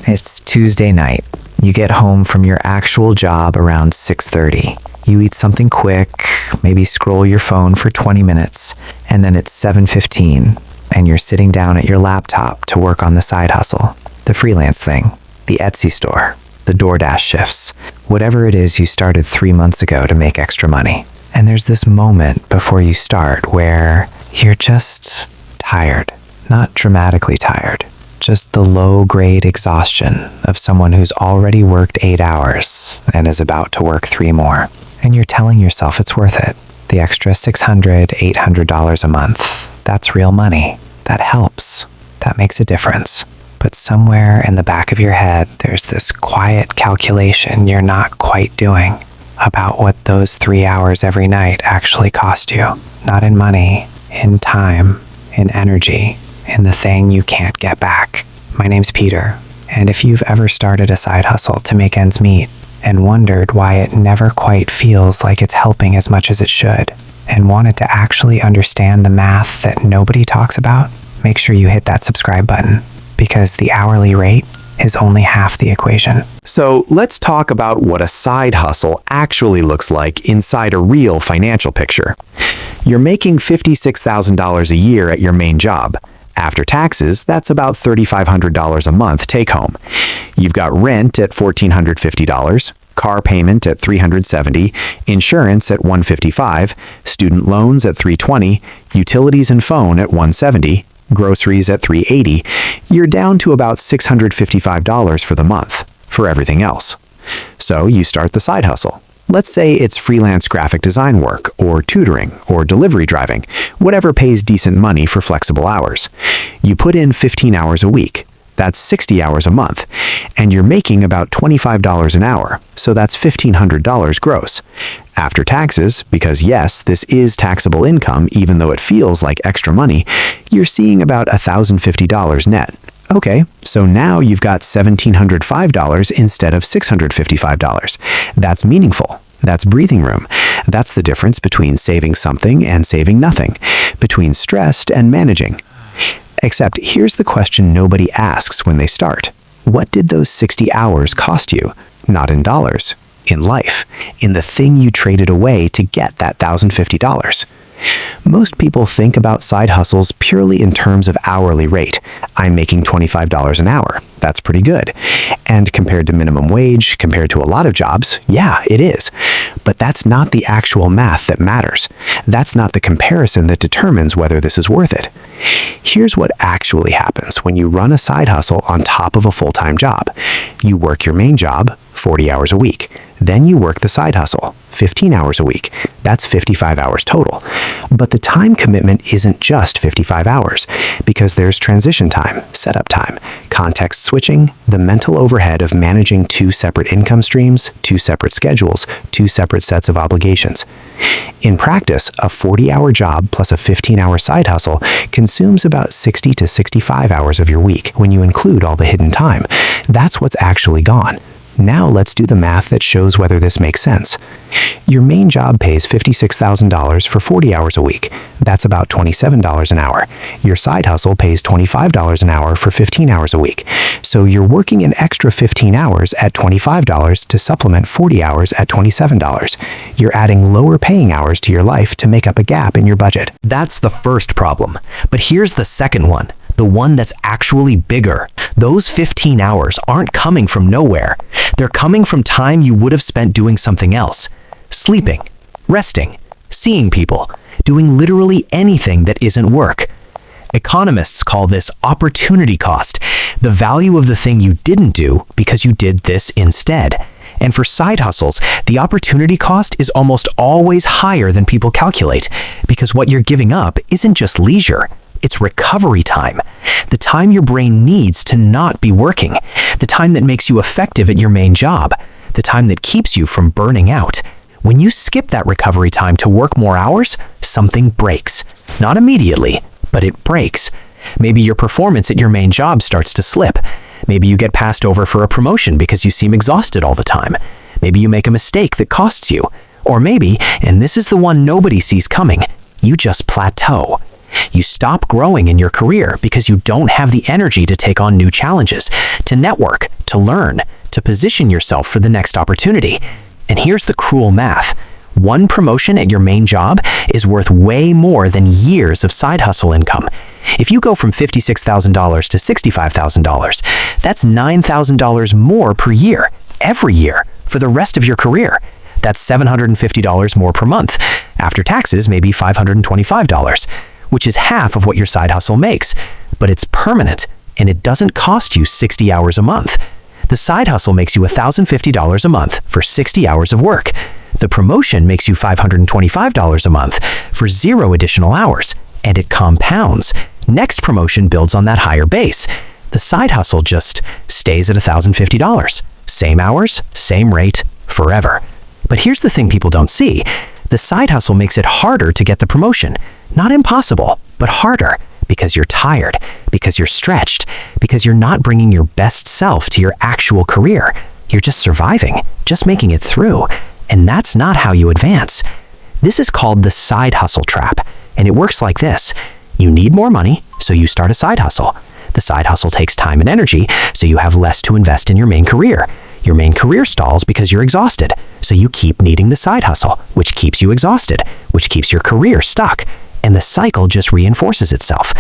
It's Tuesday night. You get home from your actual job around 6:30. You eat something quick, maybe scroll your phone for 20 minutes, and then it's 7:15, and you're sitting down at your laptop to work on the side hustle, the freelance thing, the Etsy store, the DoorDash shifts, whatever it is you started 3 months ago to make extra money. And there's this moment before you start where you're just tired, not dramatically tired, just the low-grade exhaustion of someone who's already worked 8 hours and is about to work 3 more. And you're telling yourself it's worth it. The extra $600, $800 a month, that's real money. That helps. That makes a difference. But somewhere in the back of your head, there's this quiet calculation you're not quite doing about what those 3 hours every night actually cost you. Not in money, in time, in energy, in the thing you can't get back. My name's Peter, and if you've ever started a side hustle to make ends meet and wondered why it never quite feels like it's helping as much as it should, and wanted to actually understand the math that nobody talks about, make sure you hit that subscribe button, because the hourly rate is only half the equation. So let's talk about what a side hustle actually looks like inside a real financial picture. You're making $56,000 a year at your main job. After taxes, that's about $3,500 a month take home. You've got rent at $1,450, car payment at $370, insurance at $155, student loans at $320, utilities and phone at $170, groceries at $380. You're down to about $655 for the month for everything else. So you start the side hustle. Let's say it's freelance graphic design work, or tutoring, or delivery driving, whatever pays decent money for flexible hours. You put in 15 hours a week. That's 60 hours a month. And you're making about $25 an hour, so that's $1,500 gross. After taxes, because yes, this is taxable income even though it feels like extra money, you're seeing about $1,050 net. Okay, so now you've got $1,705 instead of $655. That's meaningful. That's breathing room. That's the difference between saving something and saving nothing, between stressed and managing. Except here's the question nobody asks when they start. What did those 60 hours cost you? Not in dollars, in life, in the thing you traded away to get that $1,050. Most people think about side hustles purely in terms of hourly rate. I'm making $25 an hour. That's pretty good. And compared to minimum wage, compared to a lot of jobs, yeah, it is. But that's not the actual math that matters. That's not the comparison that determines whether this is worth it. Here's what actually happens when you run a side hustle on top of a full-time job. You work your main job, 40 hours a week. Then you work the side hustle, 15 hours a week. That's 55 hours total. But the time commitment isn't just 55 hours, because there's transition time, setup time, context switching, the mental overhead of managing 2 separate income streams, 2 separate schedules, 2 separate sets of obligations. In practice, a 40-hour job plus a 15-hour side hustle consumes about 60 to 65 hours of your week when you include all the hidden time. That's what's actually gone. Now let's do the math that shows whether this makes sense. Your main job pays $56,000 for 40 hours a week. That's about $27 an hour. Your side hustle pays $25 an hour for 15 hours a week. So you're working an extra 15 hours at $25 to supplement 40 hours at $27. You're adding lower paying hours to your life to make up a gap in your budget. That's the first problem. But here's the second one. The one that's actually bigger. Those 15 hours aren't coming from nowhere. They're coming from time you would have spent doing something else. Sleeping, resting, seeing people, doing literally anything that isn't work. Economists call this opportunity cost, the value of the thing you didn't do because you did this instead. And for side hustles, the opportunity cost is almost always higher than people calculate, because what you're giving up isn't just leisure. It's recovery time. The time your brain needs to not be working. The time that makes you effective at your main job. The time that keeps you from burning out. When you skip that recovery time to work more hours, something breaks. Not immediately, but it breaks. Maybe your performance at your main job starts to slip. Maybe you get passed over for a promotion because you seem exhausted all the time. Maybe you make a mistake that costs you. Or maybe, and this is the one nobody sees coming, you just plateau. You stop growing in your career because you don't have the energy to take on new challenges, to network, to learn, to position yourself for the next opportunity. And here's the cruel math. One promotion at your main job is worth way more than years of side hustle income. If you go from $56,000 to $65,000, that's $9,000 more per year, every year, for the rest of your career. That's $750 more per month. After taxes, maybe $525, which is half of what your side hustle makes. But it's permanent, and it doesn't cost you 60 hours a month. The side hustle makes you $1,050 a month for 60 hours of work. The promotion makes you $525 a month for 0 additional hours, and it compounds. Next promotion builds on that higher base. The side hustle just stays at $1,050. Same hours, same rate, forever. But here's the thing people don't see. The side hustle makes it harder to get the promotion. Not impossible, but harder, because you're tired, because you're stretched, because you're not bringing your best self to your actual career. You're just surviving, just making it through. And that's not how you advance. This is called the side hustle trap, and it works like this. You need more money, so you start a side hustle. The side hustle takes time and energy, so you have less to invest in your main career. Your main career stalls because you're exhausted, so you keep needing the side hustle, which keeps you exhausted, which keeps your career stuck, and the cycle just reinforces itself.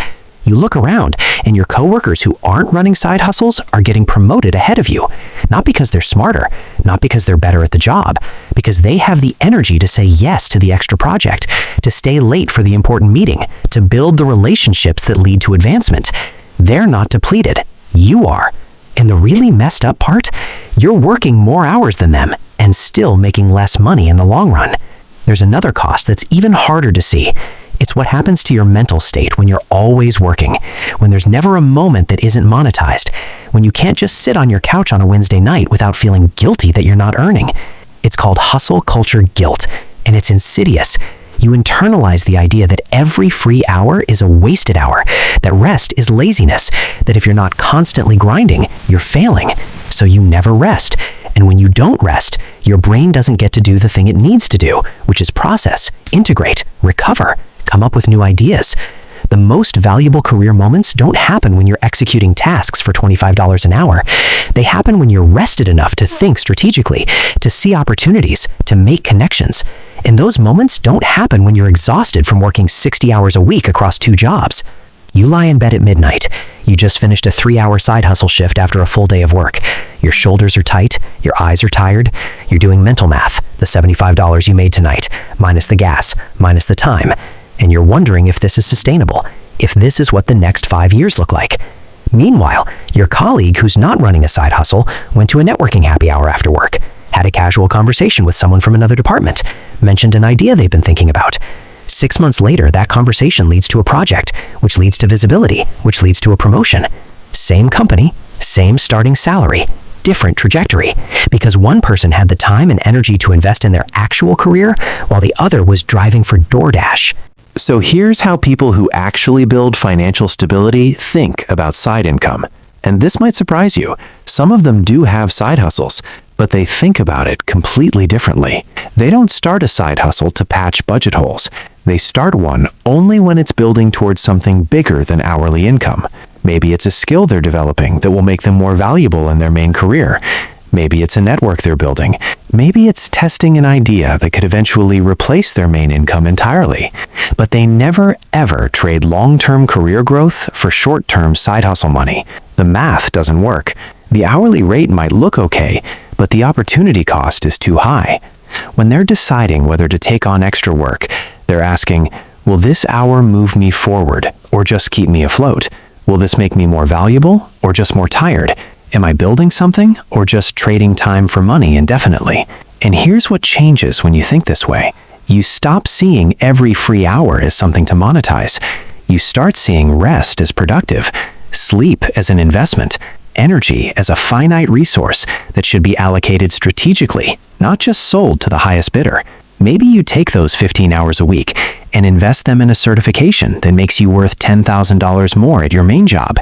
You look around, and your coworkers who aren't running side hustles are getting promoted ahead of you. Not because they're smarter, not because they're better at the job, because they have the energy to say yes to the extra project, to stay late for the important meeting, to build the relationships that lead to advancement. They're not depleted. You are. And the really messed up part? You're working more hours than them and still making less money in the long run. There's another cost that's even harder to see. It's what happens to your mental state when you're always working, when there's never a moment that isn't monetized, when you can't just sit on your couch on a Wednesday night without feeling guilty that you're not earning. It's called hustle culture guilt, and it's insidious. You internalize the idea that every free hour is a wasted hour, that rest is laziness, that if you're not constantly grinding, you're failing, so you never rest. And when you don't rest, your brain doesn't get to do the thing it needs to do, which is process, integrate, recover, come up with new ideas. The most valuable career moments don't happen when you're executing tasks for $25 an hour. They happen when you're rested enough to think strategically, to see opportunities, to make connections. And those moments don't happen when you're exhausted from working 60 hours a week across 2 jobs. You lie in bed at midnight. You just finished a 3-hour side hustle shift after a full day of work. Your shoulders are tight, your eyes are tired. You're doing mental math, the $75 you made tonight, minus the gas, minus the time. And you're wondering if this is sustainable, if this is what the next 5 years look like. Meanwhile, your colleague who's not running a side hustle went to a networking happy hour after work, had a casual conversation with someone from another department, mentioned an idea they've been thinking about. 6 months later, that conversation leads to a project, which leads to visibility, which leads to a promotion. Same company, same starting salary, different trajectory, because one person had the time and energy to invest in their actual career, while the other was driving for DoorDash. So here's how people who actually build financial stability think about side income. And this might surprise you. Some of them do have side hustles, but they think about it completely differently. They don't start a side hustle to patch budget holes. They start one only when it's building towards something bigger than hourly income. Maybe it's a skill they're developing that will make them more valuable in their main career. Maybe it's a network they're building. Maybe it's testing an idea that could eventually replace their main income entirely. But they never ever trade long-term career growth for short-term side hustle money. The math doesn't work. The hourly rate might look okay, but the opportunity cost is too high. When they're deciding whether to take on extra work, they're asking, will this hour move me forward or just keep me afloat? Will this make me more valuable or just more tired? Am I building something or just trading time for money indefinitely? And here's what changes when you think this way. You stop seeing every free hour as something to monetize. You start seeing rest as productive, sleep as an investment, energy as a finite resource that should be allocated strategically, not just sold to the highest bidder. Maybe you take those 15 hours a week and invest them in a certification that makes you worth $10,000 more at your main job.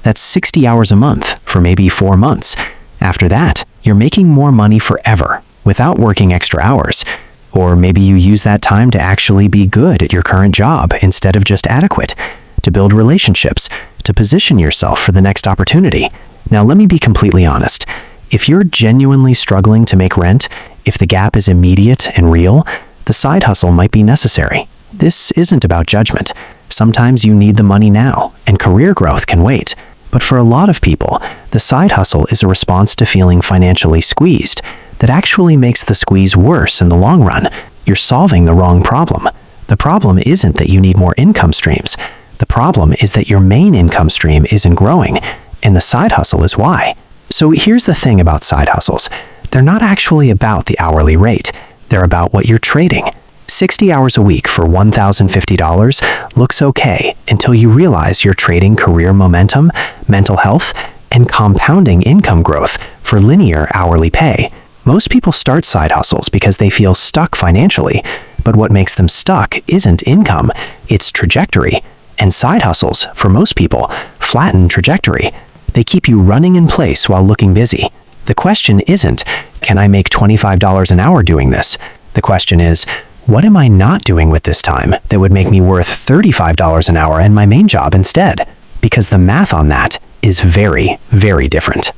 That's 60 hours a month for maybe 4 months. After that, you're making more money forever without working extra hours. Or maybe you use that time to actually be good at your current job instead of just adequate, to build relationships, to position yourself for the next opportunity. Now, let me be completely honest. If you're genuinely struggling to make rent, if the gap is immediate and real, the side hustle might be necessary. This isn't about judgment. Sometimes you need the money now, and career growth can wait. But for a lot of people, the side hustle is a response to feeling financially squeezed that actually makes the squeeze worse in the long run. You're solving the wrong problem. The problem isn't that you need more income streams. The problem is that your main income stream isn't growing, and the side hustle is why. So here's the thing about side hustles. They're not actually about the hourly rate. They're about what you're trading. 60 hours a week for $1,050 looks okay until you realize you're trading career momentum, mental health, and compounding income growth for linear hourly pay. Most people start side hustles because they feel stuck financially, but what makes them stuck isn't income, it's trajectory. And side hustles, for most people, flatten trajectory. They keep you running in place while looking busy. The question isn't, can I make $25 an hour doing this? The question is, what am I not doing with this time that would make me worth $35 an hour in my main job instead? Because the math on that is very, very different.